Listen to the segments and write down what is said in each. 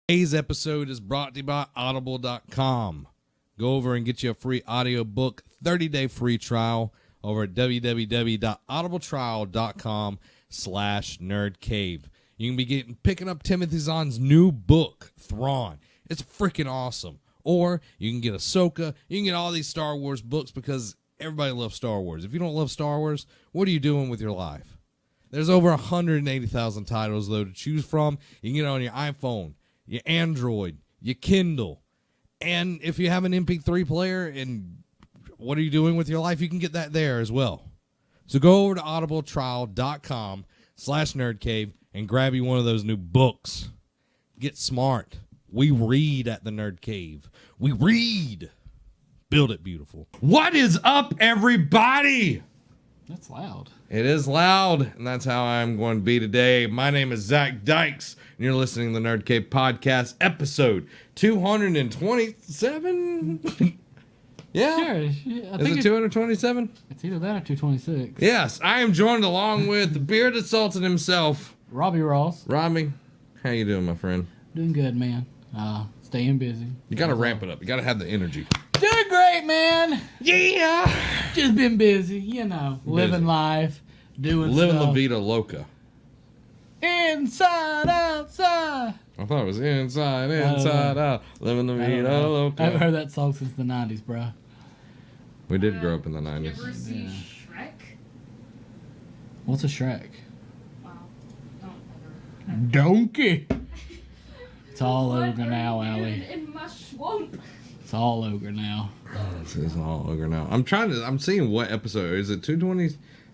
Today's episode is brought to you by Audible.com. Go over and get you a free audiobook 30-day free trial over at www.audibletrial.com/nerdcave. You can be picking up Timothy Zahn's new book, Thrawn. It's freaking awesome. Or you can get Ahsoka. You can get all these Star Wars books because everybody loves Star Wars. If you don't love Star Wars, what are you doing with your life? There's over 180,000 titles, though, to choose from. You can get it on your iPhone, your Android, your Kindle. And if you have an MP3 player and what are you doing with your life, you can get that there as well. So go over to audibletrial.com/nerdcave and grab you one of those new books. Get smart. We read at the Nerd Cave. We read. Build it beautiful. What is up, everybody? That's loud. It is loud, and that's how I'm going to be today. My name is Zach Dykes, and you're listening to the Nerd Cave Podcast, episode 227. Yeah. Sure. I think it's 227? It's either that or 226. Yes, I am joined along with the bearded sultan himself, Robbie Ross. Robbie, how you doing, my friend? Doing good, man. Staying busy. You got to ramp it up. You got to have the energy. Doing great, man. Yeah. Just been busy, you know, living life, doing Living stuff. La Vida Loca. Inside, outside. I thought it was inside out. Living La Vida Loca. I haven't heard that song since the 90s, bro. We did grow up in the 90s. Did you ever see Shrek? What's a Shrek? Wow. Don't Donkey. It's all ogre now, ever. Allie. In my swamp. It's all ogre now. This is all ogre now. I'm seeing what episode. Is it 220? I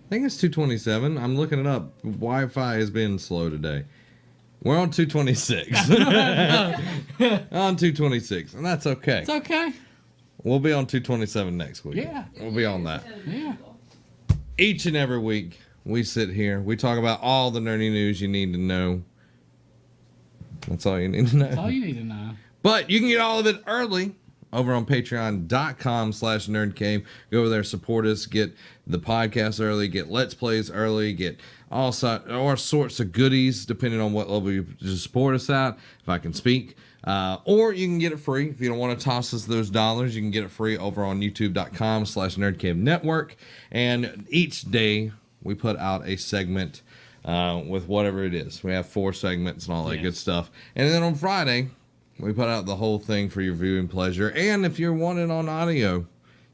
think it's 227. I'm looking it up. Wi-Fi has been slow today. We're on 226. On 226. And that's okay. It's okay. We'll be on 227 next week. Yeah. We'll be on that. Yeah. Each and every week, we sit here. We talk about all the nerdy news you need to know. That's all you need to know. That's all you need to know. But you can get all of it early over on patreon.com/nerdcave. Go over there, support us, get the podcast early, get Let's Plays early, get all sorts of goodies depending on what level you support us at, if I can speak. Or you can get it free. If you don't want to toss us those dollars, you can get it free over on youtube.com/nerdcave network. And each day we put out a segment with whatever it is. We have 4 segments and all that good stuff. And then on Friday, we put out the whole thing for your viewing pleasure. And if you're wanting on audio,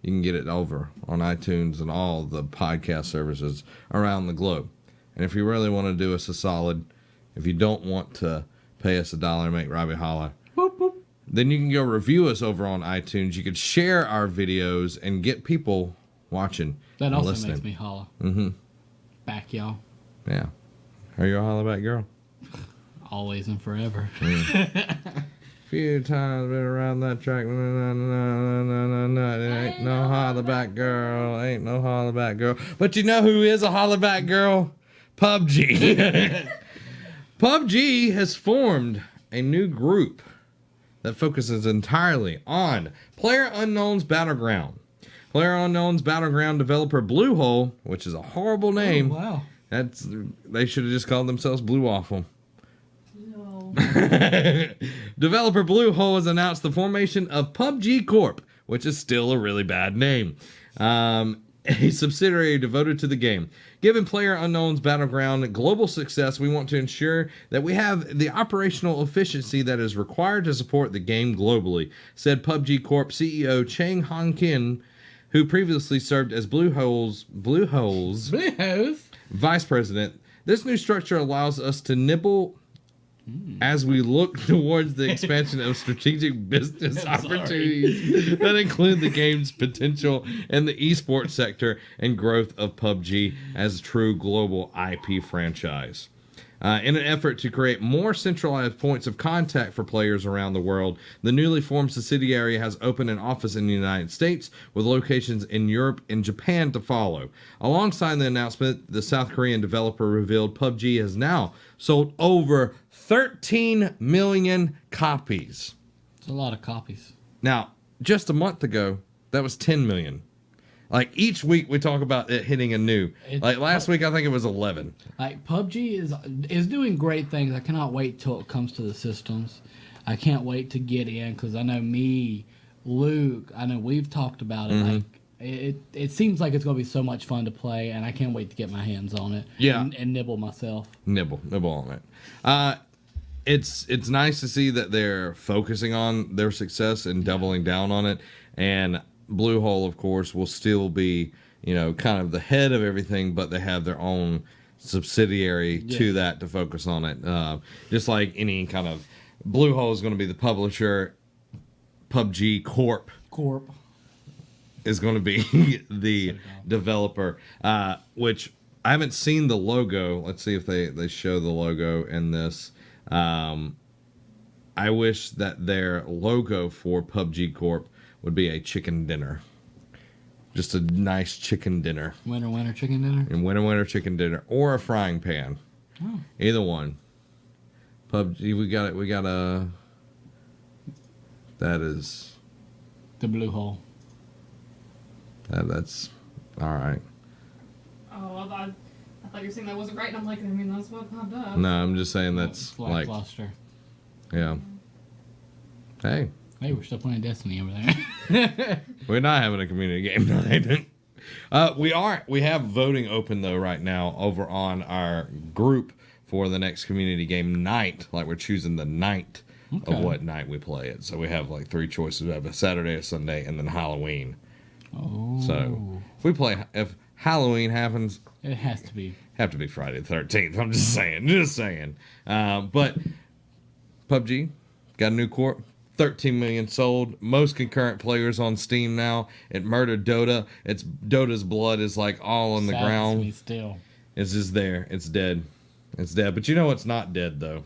you can get it over on iTunes and all the podcast services around the globe. And if you really want to do us a solid, if you don't want to pay us $1 and make Robbie holla, Boop, boop. then you can go review us over on iTunes. You could share our videos and get people watching That and also listening. makes me holla. Mm-hmm. Back, y'all. Yeah. Are you a holla back girl? Always and forever. Few times been around that track. No, ain't no holla back girl. Ain't no holla back girl. But you know who is a holla back girl? PubG. PubG has formed a new group that focuses entirely on PlayerUnknown's Battleground. PlayerUnknown's Battleground developer Bluehorn, which is a horrible name. Oh, wow. They should have just called themselves Blue Waffle. No. Developer Bluehorn has announced the formation of PubG Corp, which is still a really bad name. A subsidiary devoted to the game. Given PlayerUnknown's Battleground global success, we want to ensure that we have the operational efficiency that is required to support the game globally, said PubG Corp CEO Chang Han Kim, who previously served as Bluehorn's vice president. This new structure allows us to nibble as we look towards the expansion of strategic business opportunities that include the game's potential in the esports sector and growth of PUBG as a true global IP franchise. In an effort to create more centralized points of contact for players around the world, the newly formed subsidiary has opened an office in the United States with locations in Europe and Japan to follow. Alongside the announcement, the South Korean developer revealed PUBG has now sold over 13 million copies. It's a lot of copies. Now, just a month ago, that was 10 million. Like, each week we talk about it hitting a new. Like, last week I think it was 11. Like, PUBG is doing great things. I cannot wait till it comes to the systems. I can't wait to get in because I know me, Luke, I know we've talked about it. Mm-hmm. Like it seems like it's going to be so much fun to play, and I can't wait to get my hands on it. Yeah. and nibble myself. Nibble on it. It's nice to see that they're focusing on their success and doubling down on it. And Bluehorn, of course, will still be, kind of the head of everything, but they have their own subsidiary to that to focus on it. Just like any kind of Bluehorn is going to be the publisher, PubG Corp is going to be the developer, which I haven't seen the logo. Let's see if they show the logo in this. I wish that their logo for PubG Corp would be a chicken dinner. Just a nice chicken dinner. Winter chicken dinner? And winter chicken dinner. Or a frying pan. Oh. Either one. PubG, we got a... That is... The Bluehorn. That's... Alright. Oh, I thought you were saying that wasn't right, and I'm like, that's what popped up. No, I'm just saying that's like... Lackluster. Yeah. Hey. Hey, we're still playing Destiny over there. We're not having a community game night. We have voting open though right now over on our group for the next community game night. Like we're choosing the night of what night we play it. So we have like 3 choices. We have a Saturday, a Sunday, and then Halloween. Oh. So if Halloween happens, it has to be. Have to be Friday the 13th. I'm just saying. But PUBG got a new corp. 13 million sold. Most concurrent players on Steam now. It murdered Dota. Dota's blood is like all on the ground. Me still. It's just there. It's dead. But you know it's not dead though.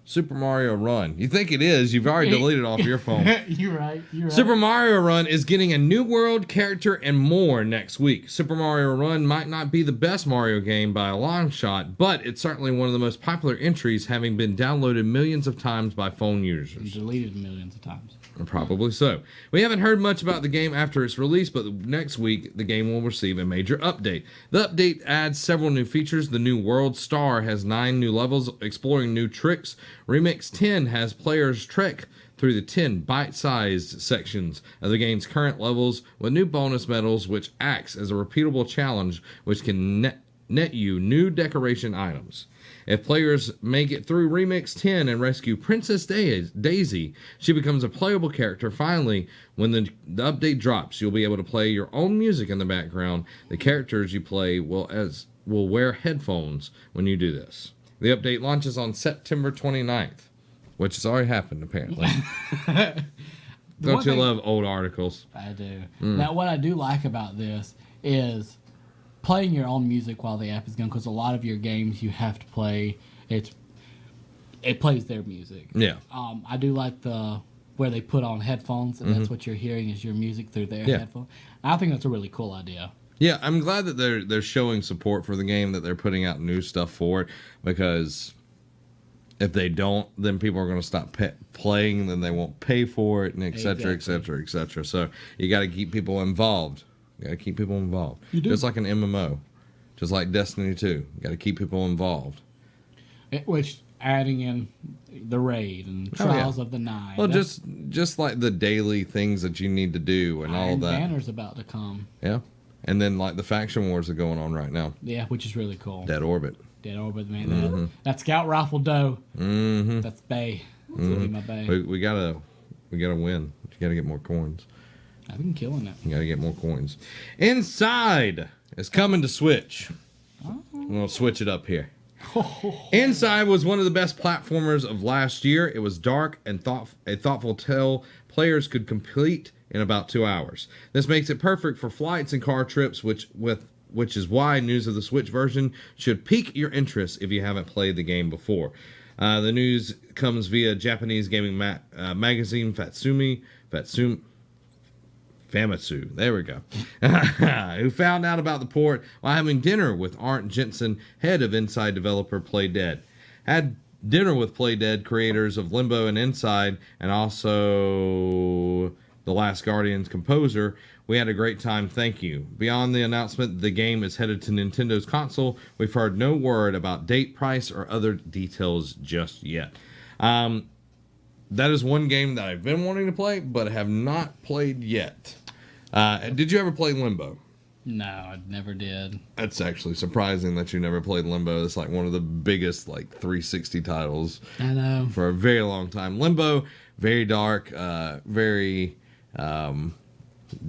Super Mario Run. You think it is? You've already deleted it off your phone. You're right. Super Mario Run is getting a new world, character, and more next week. Super Mario Run might not be the best Mario game by a long shot, but it's certainly one of the most popular entries, having been downloaded millions of times by phone users. Deleted millions of times. Probably so. We haven't heard much about the game after its release, but next week the game will receive a major update. The update adds several new features. The new World Star has 9 new levels exploring new tricks. Remix 10 has players trek through the 10 bite-sized sections of the game's current levels with new bonus medals, which acts as a repeatable challenge which can net you new decoration items. If players make it through Remix 10 and rescue Princess Daisy, she becomes a playable character. Finally, when the update drops, you'll be able to play your own music in the background. The characters you play will wear headphones when you do this. The update launches on September 29th, which has already happened, apparently. Don't you love old articles? I do. Now, what I do like about this is playing your own music while the app is going, because a lot of your games you have to play, it plays their music. Yeah. I do like where they put on headphones, and that's what you're hearing is your music through their headphones. I think that's a really cool idea. Yeah, I'm glad that they're showing support for the game, that they're putting out new stuff for it, because if they don't, then people are going to stop playing, then they won't pay for it, and et cetera, et cetera, et cetera. So you got to keep people involved. You got to keep people involved. You do. Just like an MMO. Just like Destiny 2. You got to keep people involved. Which, adding in the raid and Trials of the Nine. Well, just like the daily things that you need to do and all that. Banner's about to come. Yeah. And then like the faction wars are going on right now. Yeah, which is really cool. Dead Orbit, man. That Scout Rifle Doe. Mm-hmm. That's Bay. That's gonna be my Bay. We gotta win. You gotta get more coins. I've been killing it. You gotta get more coins. Inside is coming to Switch. Oh. I'm gonna switch it up here. Inside was one of the best platformers of last year. It was dark and a thoughtful tale players could complete in about 2 hours. This makes it perfect for flights and car trips, which is why news of the Switch version should pique your interest if you haven't played the game before. The news comes via Japanese gaming magazine Famitsu, there we go, who found out about the port while having dinner with Arndt Jensen, head of Inside developer Playdead. Had dinner with Playdead, creators of Limbo and Inside, and also The Last Guardian's composer. We had a great time, thank you. Beyond the announcement the game is headed to Nintendo's console, we've heard no word about date, price, or other details just yet. that is one game that I've been wanting to play, but have not played yet. Did you ever play Limbo? No, I never did. That's actually surprising that you never played Limbo. It's like one of the biggest 360 titles I know. for a very long time. Limbo, very dark, very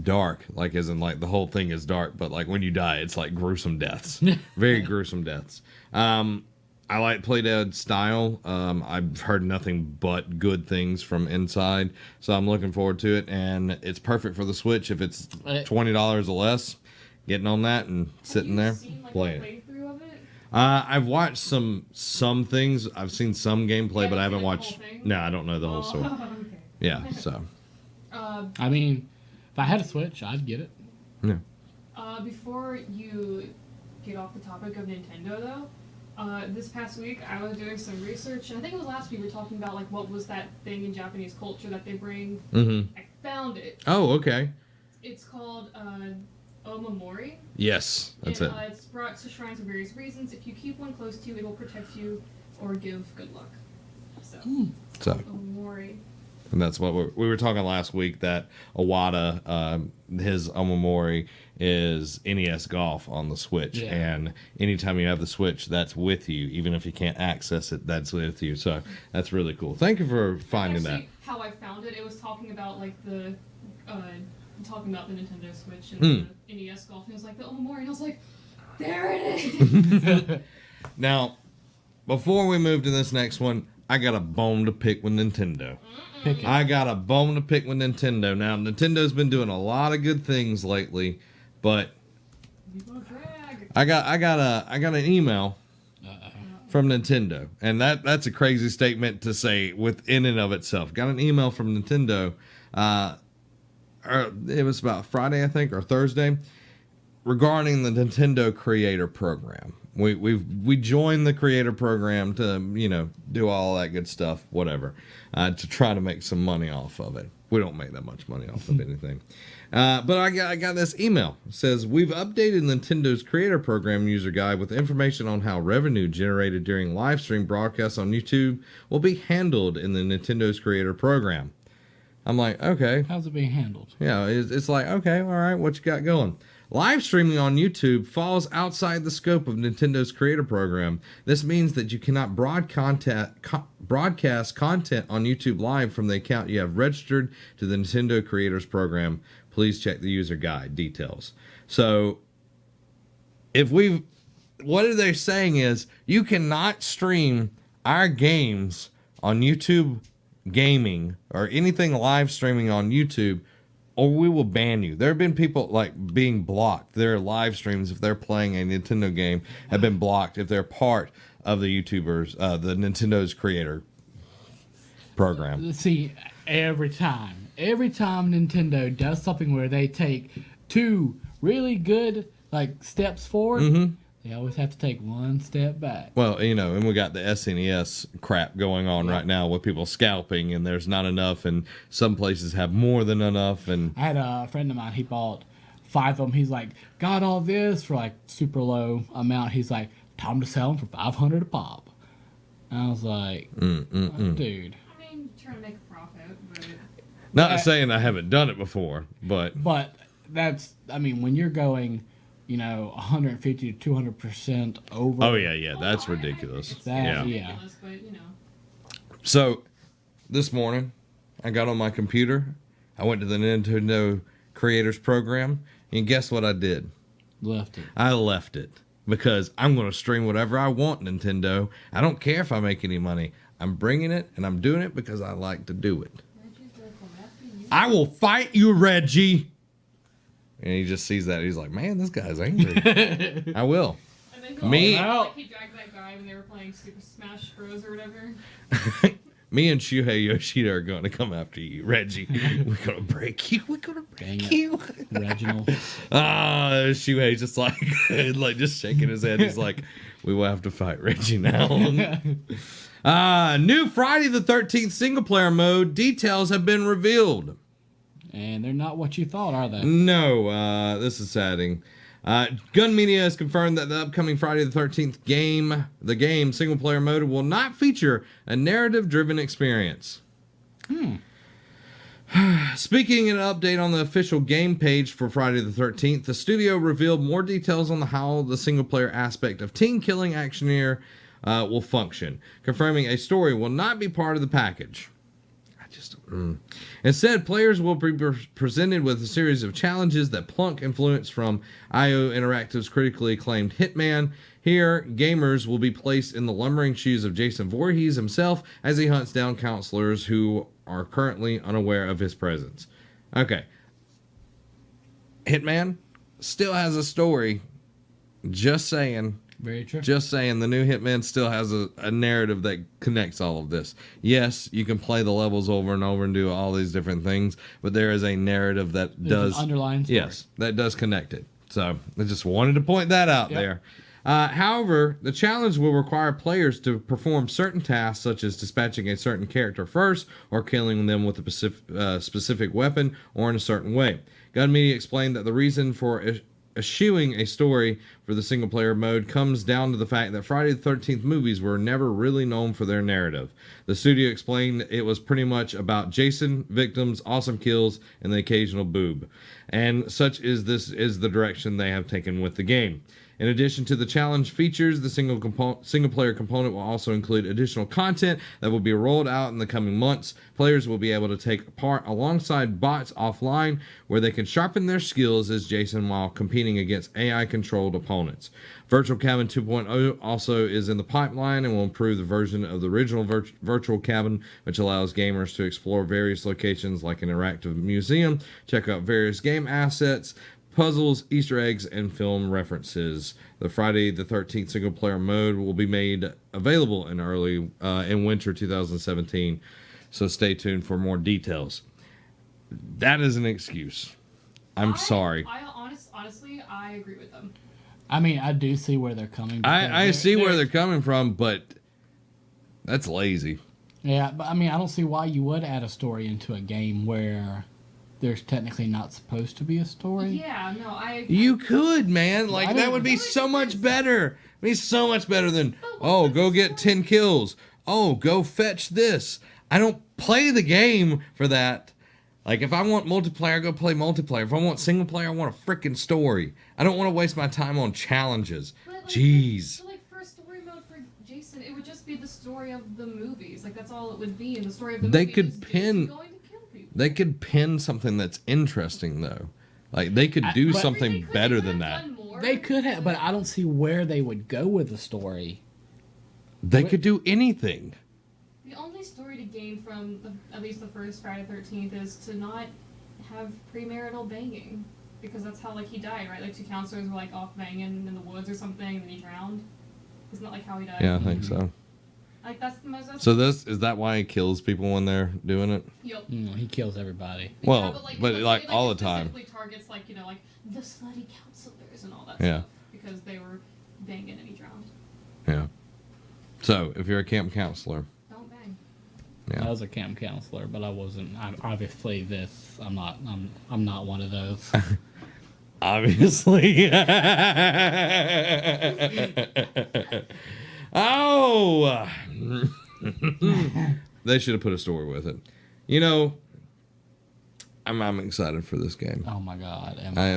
dark, as in the whole thing is dark, but when you die, it's gruesome deaths. Very gruesome deaths. I like Playdead style. I've heard nothing but good things from Inside, so I'm looking forward to it, and it's perfect for the Switch if it's $20 or less. Getting on that and sitting there playing. Playthrough of it? I've watched some things. I've seen some gameplay, but I haven't watched. No, I don't know the whole story. Okay. Yeah, so. I mean, if I had a Switch, I'd get it. Yeah. Before you get off the topic of Nintendo, though, this past week I was doing some research, and I think it was last week we were talking about what was that thing in Japanese culture that they bring. Mm-hmm. I found it. Oh, okay. It's called Omamori. Yes, that's it. It's brought to shrines for various reasons. If you keep one close to you, it will protect you or give good luck. So. Omamori. And that's what we were talking last week, that Iwata, his Omamori is NES Golf on the Switch. Yeah. And anytime you have the Switch, that's with you. Even if you can't access it, that's with you. So that's really cool. Thank you for finding that. How I found it, it was talking about talking about the Nintendo Switch and the NES Golf, and it was the Omamori, and I was like, there it is! Now, before we move to this next one, I got a bone to pick with Nintendo. Pick it. I got a bone to pick with Nintendo. Now, Nintendo's been doing a lot of good things lately, but I got an email from Nintendo, and that's a crazy statement to say within and of itself. Got an email from Nintendo. It was about Friday, I think, or Thursday, regarding the Nintendo Creator Program. We joined the Creator Program to do all that good stuff, whatever, to try to make some money off of it. We don't make that much money off of anything, but I got this email. It says, we've updated Nintendo's Creator Program user guide with information on how revenue generated during live stream broadcasts on YouTube will be handled in the Nintendo's Creator Program. I'm like, okay. How's it being handled? Yeah, it's like, okay, all right, what you got going? Live streaming on YouTube falls outside the scope of Nintendo's Creator Program. This means that you cannot broadcast content on YouTube Live from the account you have registered to the Nintendo Creators Program. Please check the user guide details. So, what they're saying is, you cannot stream our games on YouTube Gaming or anything live streaming on YouTube, or we will ban you. There have been people being blocked. Their live streams, if they're playing a Nintendo game, have been blocked if they're part of the YouTubers, the Nintendo's Creator Program. See, every time Nintendo does something where they take two really good steps forward, they always have to take one step back. Well, and we got the SNES crap going on right now with people scalping, and there's not enough, and some places have more than enough. And I had a friend of mine, he bought 5 of them. He's like, got all this for super low amount. He's like, time to sell them for $500 a pop. And I was like, dude. I mean, trying to make a profit, but... Not saying I haven't done it before, but that's, when you're going... 150 to 200% over. Oh yeah, that's ridiculous. Yeah. Ridiculous, but, So, this morning, I got on my computer. I went to the Nintendo Creators Program, and guess what I did? Left it. I left it because I'm going to stream whatever I want, Nintendo. I don't care if I make any money. I'm bringing it, and I'm doing it because I like to do it. I will fight you, Reggie. And he just sees that. He's like, man, this guy's angry. I will. And then Me? He dragged that guy when they were playing Super Smash Bros. Or whatever. Me and Shuhei Yoshida are going to come after you, Reggie. We're going to break you. We're going to break you. Reginald. Shuhei's just just shaking his head. He's like, we will have to fight Reggie now. New Friday the 13th single player mode details have been revealed. And they're not what you thought, are they? No, this is saddening. Gun Media has confirmed that the upcoming Friday the 13th game single-player mode will not feature a narrative-driven experience. Speaking an update on the official game page for Friday the 13th, the studio revealed more details on how the single-player aspect of Teen Killing Actioneer will function, confirming a story will not be part of the package. Instead, players will be presented with a series of challenges that plunk influence from IO Interactive's critically acclaimed Hitman. Here, gamers will be placed in the lumbering shoes of Jason Voorhees himself as he hunts down counselors who are currently unaware of his presence. Okay. Hitman still has a story. Just saying. Very true. Just saying, the new Hitman still has a narrative that connects all of this. Yes, you can play the levels over and over and do all these different things, but there is a narrative that There's an underlying story. Yes, that does connect it. So I just wanted to point that out there. However, the challenge will require players to perform certain tasks, such as dispatching a certain character first, or killing them with a specific weapon, or in a certain way. Gun Media explained that the reason for eschewing a story for the single-player mode comes down to the fact that Friday the 13th movies were never really known for their narrative. The studio explained it was pretty much about Jason, victims, awesome kills, and the occasional boob. And such is the direction they have taken with the game. In addition to the challenge features, the single-player component will also include additional content that will be rolled out in the coming months. Players will be able to take part alongside bots offline, where they can sharpen their skills as Jason while competing against AI-controlled opponents. Virtual Cabin 2.0 also is in the pipeline and will improve the version of the original Virtual Cabin, which allows gamers to explore various locations like an interactive museum, check out various game assets, puzzles, Easter eggs, and film references. The Friday the 13th single-player mode will be made available in winter 2017, so stay tuned for more details. That is an excuse. I'm sorry. Honestly, I agree with them. I mean, I do see where they're coming from. I see where they're coming from, but that's lazy. Yeah, but I mean, I don't see why you would add a story into a game where there's technically not supposed to be a story. Yeah, no, You could, man. Like, that would be so much better. It'd be so much better than, oh, go get 10 kills. Oh, go fetch this. I don't play the game for that. Like, if I want multiplayer, I go play multiplayer. If I want single player, I want a freaking story. I don't want to waste my time on challenges. Jeez. So, for story mode for Jason, it would just be the story of the movies. Like, that's all it would be. And the story of the movie is Jason going to kill people. They could pin something that's interesting, though. Like, they could do something better than that. They could have, but I don't see where they would go with the story. They could do anything. The only story to gain from at least the first Friday the 13th is to not have premarital banging. Because that's how, he died, right? Like, two counselors were, off banging in the woods or something, and then he drowned. Isn't that, how he died? Yeah, I think so. That's the most... Is that why he kills people when they're doing it? Yep. He kills everybody. Well, but all the time. Targets, the slutty counselors and all that stuff. Because they were banging and he drowned. Yeah. So, if you're a camp counselor... Don't bang. Yeah. I was a camp counselor, but I wasn't. Obviously, I'm not one of those. Obviously. Oh! They should have put a story with it. I'm excited for this game. Oh my god. I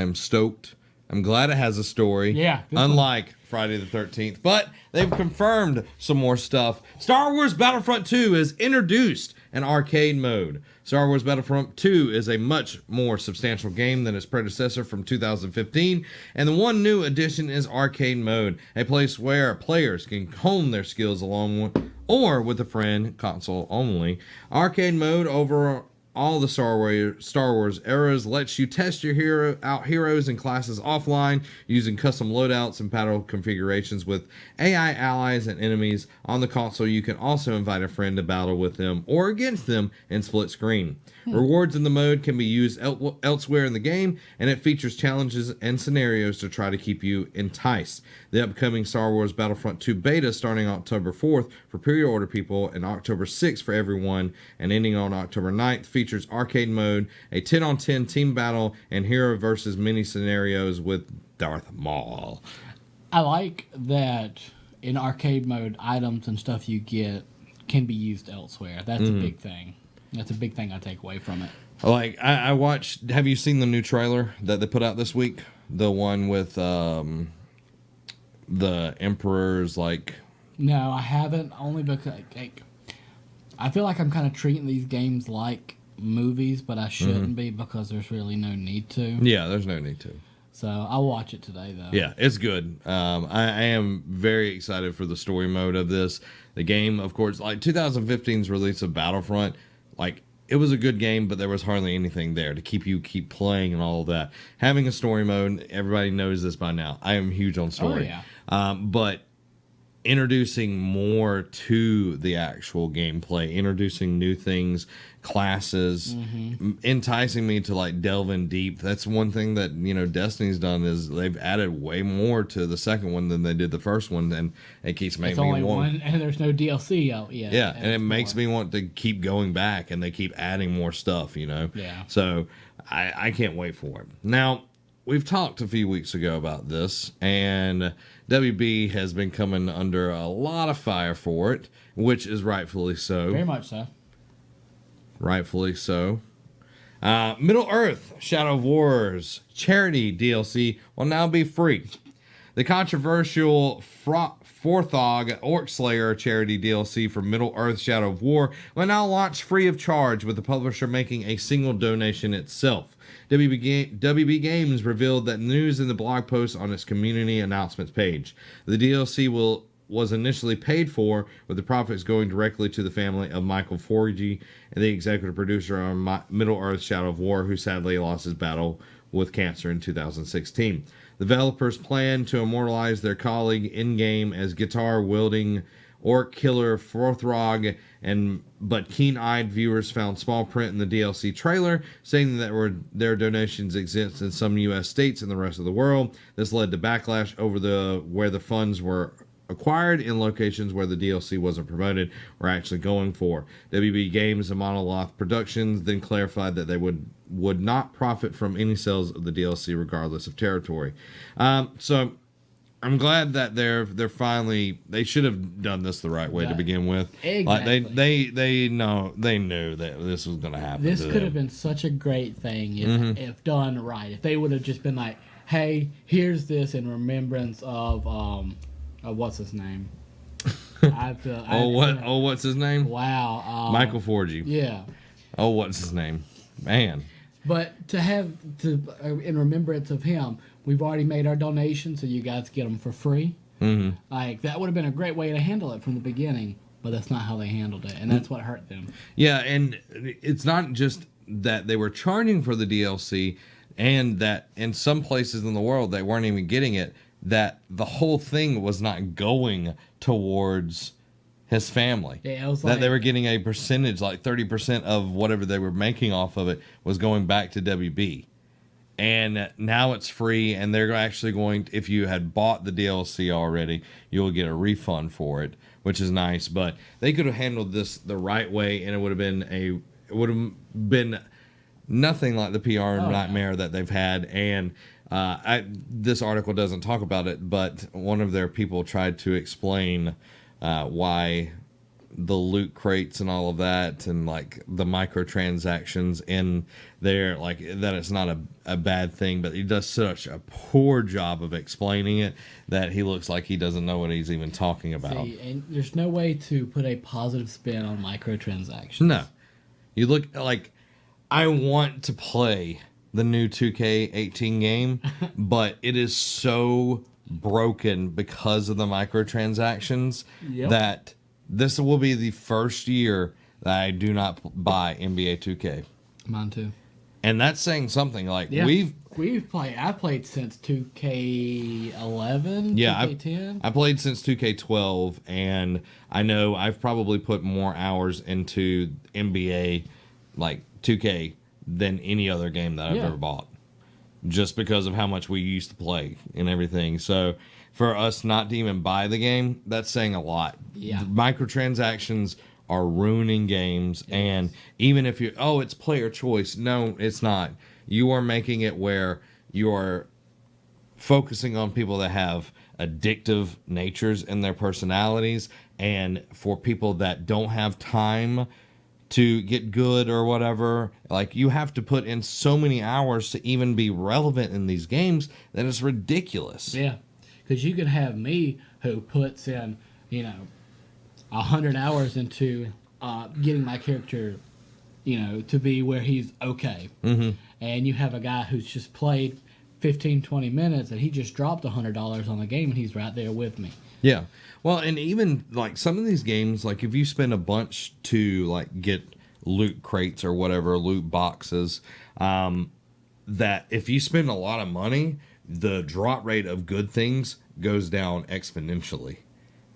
am stoked. I'm glad it has a story. Yeah. Unlike Friday the 13th. But they've confirmed some more stuff. Star Wars Battlefront 2 has introduced an arcade mode. Star Wars Battlefront 2 is a much more substantial game than its predecessor from 2015, and the one new addition is arcade mode, a place where players can hone their skills alone or with a friend, console only. Arcade mode over all the Star Wars eras lets you test your heroes and classes offline using custom loadouts and battle configurations with AI allies and enemies. On the console, you can also invite a friend to battle with them or against them in split screen. Rewards in the mode can be used elsewhere in the game, and it features challenges and scenarios to try to keep you enticed. The upcoming Star Wars Battlefront 2 beta starting October 4th for pre-order people and October 6th for everyone, and ending on October 9th features arcade mode, a 10-on-10 team battle, and hero versus mini scenarios with Darth Maul. I like that in arcade mode, items and stuff you get can be used elsewhere. That's a big thing. That's a big thing I take away from it. Like I watched. Have you seen the new trailer that they put out this week? The one with the Emperor's like. No, I haven't. Only because I feel like I'm kind of treating these games like movies, but I shouldn't be because there's really no need to. Yeah, there's no need to. So I'll watch it today, though. Yeah, it's good. I am very excited for the story mode of this. The game, of course, like 2015's release of Battlefront, like it was a good game, but there was hardly anything there to keep playing and all of that. Having a story mode, everybody knows this by now. I am huge on story. Oh, yeah. But introducing more to the actual gameplay, introducing new things, classes, enticing me to like delve in deep. That's one thing that, you know, Destiny's done is they've added way more to the second one than they did the first one, and it keeps making me want. One, and there's no DLC out yet. Yeah, and it makes me want to keep going back, and they keep adding more stuff, you know. Yeah. So I can't wait for it. Now, we've talked a few weeks ago about this, and WB has been coming under a lot of fire for it, which is rightfully so. Very much so. Rightfully so. Middle Earth Shadow of War's charity DLC will now be free. The controversial Forthog Orc Slayer charity DLC for Middle Earth Shadow of War will now launch free of charge, with the publisher making a single donation itself. WB Games revealed that news in the blog post on its community announcements page. The DLC was initially paid for, with the profits going directly to the family of Michael Forgy, and the executive producer on Middle Earth Shadow of War, who sadly lost his battle with cancer in 2016. The developers plan to immortalize their colleague in-game as guitar-wielding orc killer Forthrog, but keen-eyed viewers found small print in the DLC trailer saying that their donations exist in some U.S. states and the rest of the world. This led to backlash over where the funds were acquired in locations where the DLC wasn't promoted or actually going for. WB Games and Monolith Productions then clarified that they would not profit from any sales of the DLC regardless of territory. So I'm glad that they're finally. They should have done this the right way to begin with. Exactly. Like they knew that this was going to happen. This could have been such a great thing if done right. If they would have just been like, "Hey, here's this in remembrance of what's his name." What's his name? Wow, Michael Forgy. Yeah. Oh, what's his name? Man. But to have in remembrance of him, we've already made our donation, so you guys get them for free. Mm-hmm. Like that would have been a great way to handle it from the beginning, but that's not how they handled it, and that's what hurt them. Yeah, and it's not just that they were charging for the DLC, and that in some places in the world they weren't even getting it. That the whole thing was not going towards his family. Yeah, it was that they were getting a percentage, like 30% of whatever they were making off of it was going back to WB. And now it's free, and they're actually going to, if you had bought the DLC already, you'll get a refund for it, which is nice. But they could have handled this the right way, and it would have been nothing like the PR nightmare that they've had. And this article doesn't talk about it, but one of their people tried to explain why the loot crates and all of that, and like the microtransactions in there, like that it's not a bad thing, but he does such a poor job of explaining it that he looks like he doesn't know what he's even talking about. See, and there's no way to put a positive spin on microtransactions. No. You look like, I want to play the new 2K18 game, but it is so broken because of the microtransactions that this will be the first year that I do not buy NBA 2K. Mine too. And that's saying something. Like we've played. I've played since 2K11. Yeah, 2K10. I played since 2K12, and I know I've probably put more hours into NBA, like 2K, than any other game that I've ever bought, just because of how much we used to play and everything. So for us not to even buy the game, that's saying a lot. Yeah. The microtransactions are ruining games, and even if it's player choice, no, it's not. You are making it where you are focusing on people that have addictive natures in their personalities, and for people that don't have time to get good or whatever. Like, you have to put in so many hours to even be relevant in these games that it's ridiculous. Yeah, because you could have me who puts in, 100 hours into getting my character, to be where he's okay. Mm-hmm. And you have a guy who's just played 15, 20 minutes and he just dropped $100 on the game and he's right there with me. Yeah. Well, and even like some of these games, like if you spend a bunch to like get loot crates or whatever, loot boxes, that if you spend a lot of money, the drop rate of good things goes down exponentially.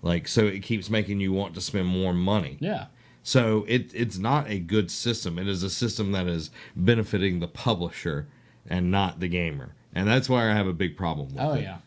Like, so it keeps making you want to spend more money. Yeah. So it's not a good system. It is a system that is benefiting the publisher and not the gamer. And that's why I have a big problem with it. Oh, yeah.